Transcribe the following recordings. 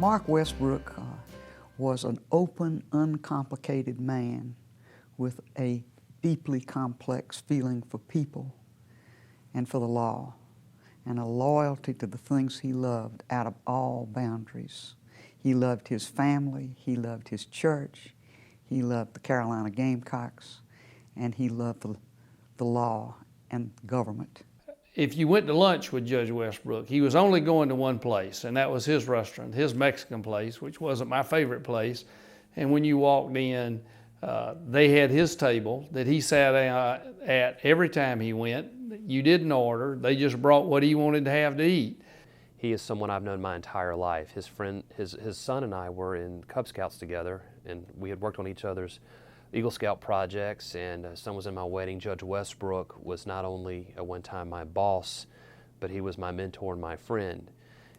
Marc Westbrook was an open, uncomplicated man with a deeply complex feeling for people and for the law, and a loyalty to the things he loved out of all boundaries. He loved his family, he loved his church, he loved the Carolina Gamecocks, and he loved the law and government. If you went to lunch with Judge Westbrook, he was only going to one place, and that was his restaurant, his Mexican place, which wasn't my favorite place. And when you walked in, they had his table that he sat at every time he went. You didn't order. They just brought what he wanted to have to eat. He is someone I've known my entire life. His son and I were in Cub Scouts together, and we had worked on each other's Eagle Scout projects, and son was in my wedding. Judge Westbrook was not only at one time my boss, but he was my mentor and my friend.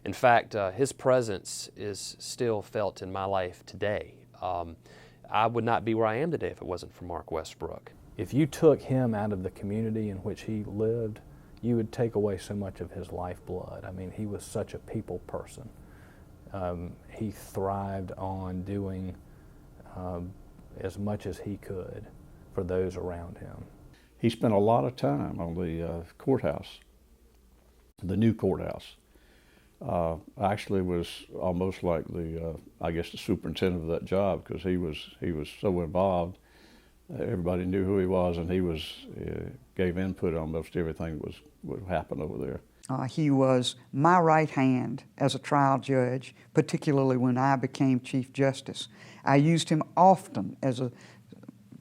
In fact, his presence is still felt in my life today. I would not be where I am today if it wasn't for Marc Westbrook. If you took him out of the community in which he lived, you would take away so much of his lifeblood. I mean, he was such a people person. He thrived on doing as much as he could for those around him. He spent a lot of time on the courthouse, the new courthouse. Actually was almost like I guess the superintendent of that job, because he was so involved. Everybody knew who he was, and he gave input on most everything that would happen over there. He was my right hand as a trial judge, particularly when I became Chief Justice. I used him often as a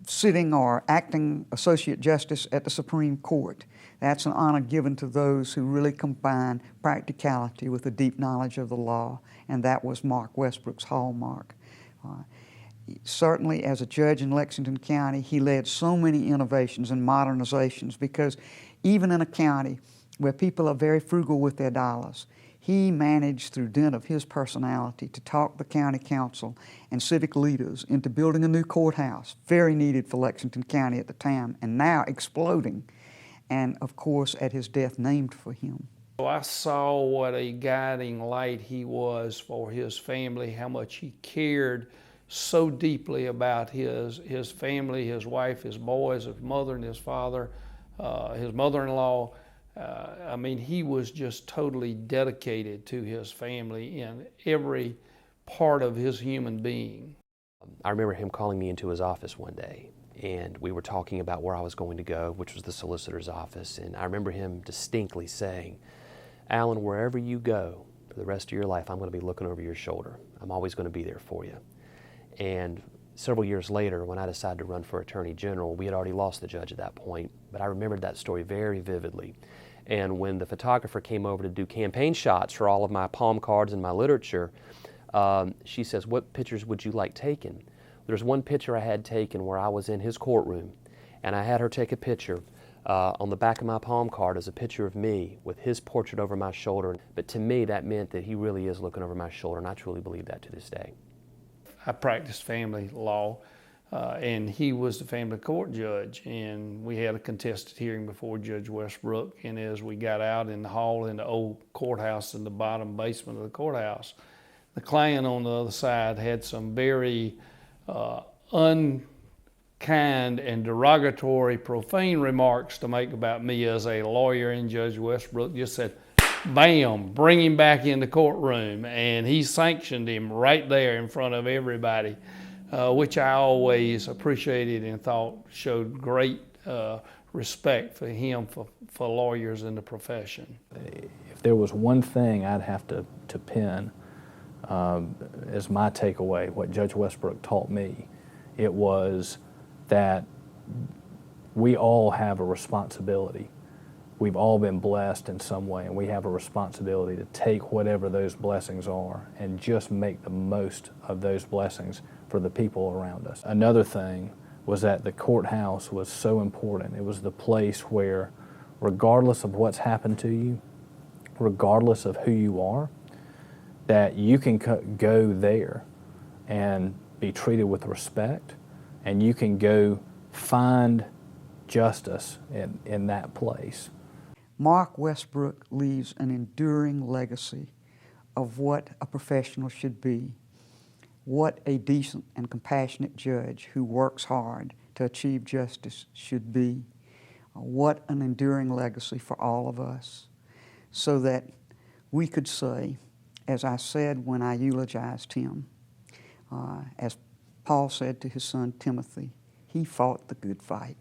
sitting or acting Associate Justice at the Supreme Court. That's an honor given to those who really combine practicality with a deep knowledge of the law, and that was Marc Westbrook's hallmark. Certainly as a judge in Lexington County, he led so many innovations and modernizations, because even in a county where people are very frugal with their dollars, he managed through dint of his personality to talk the county council and civic leaders into building a new courthouse, very needed for Lexington County at the time, and now exploding, and of course at his death named for him. I saw what a guiding light he was for his family, how much he cared so deeply about his family, his wife, his boys, his mother and his father, his mother-in-law. I mean, he was just totally dedicated to his family in every part of his human being. I remember him calling me into his office one day, and we were talking about where I was going to go, which was the solicitor's office, and I remember him distinctly saying, "Alan, wherever you go for the rest of your life, I'm going to be looking over your shoulder. I'm always going to be there for you." And several years later, when I decided to run for Attorney General, we had already lost the judge at that point, but I remembered that story very vividly. And when the photographer came over to do campaign shots for all of my palm cards and my literature, she says, "What pictures would you like taken?" There's one picture I had taken where I was in his courtroom, and I had her take a picture. On the back of my palm card is a picture of me with his portrait over my shoulder. But to me, that meant that he really is looking over my shoulder, and I truly believe that to this day. I practiced family law, and he was the family court judge, and we had a contested hearing before Judge Westbrook, and as we got out in the hall in the old courthouse in the bottom basement of the courthouse, the client on the other side had some very unkind and derogatory, profane remarks to make about me as a lawyer, and Judge Westbrook just said, "Bam, bring him back in the courtroom," and he sanctioned him right there in front of everybody, which I always appreciated and thought showed great respect for him, for lawyers in the profession. If there was one thing I'd have to pin as my takeaway, what Judge Westbrook taught me, it was that we all have a responsibility. We've all been blessed in some way, and we have a responsibility to take whatever those blessings are and just make the most of those blessings for the people around us. Another thing was that the courthouse was so important. It was the place where, regardless of what's happened to you, regardless of who you are, that you can go there and be treated with respect, and you can go find justice in that place. Marc Westbrook leaves an enduring legacy of what a professional should be, what a decent and compassionate judge who works hard to achieve justice should be, what an enduring legacy for all of us, so that we could say, as I said when I eulogized him, as Paul said to his son Timothy, he fought the good fight.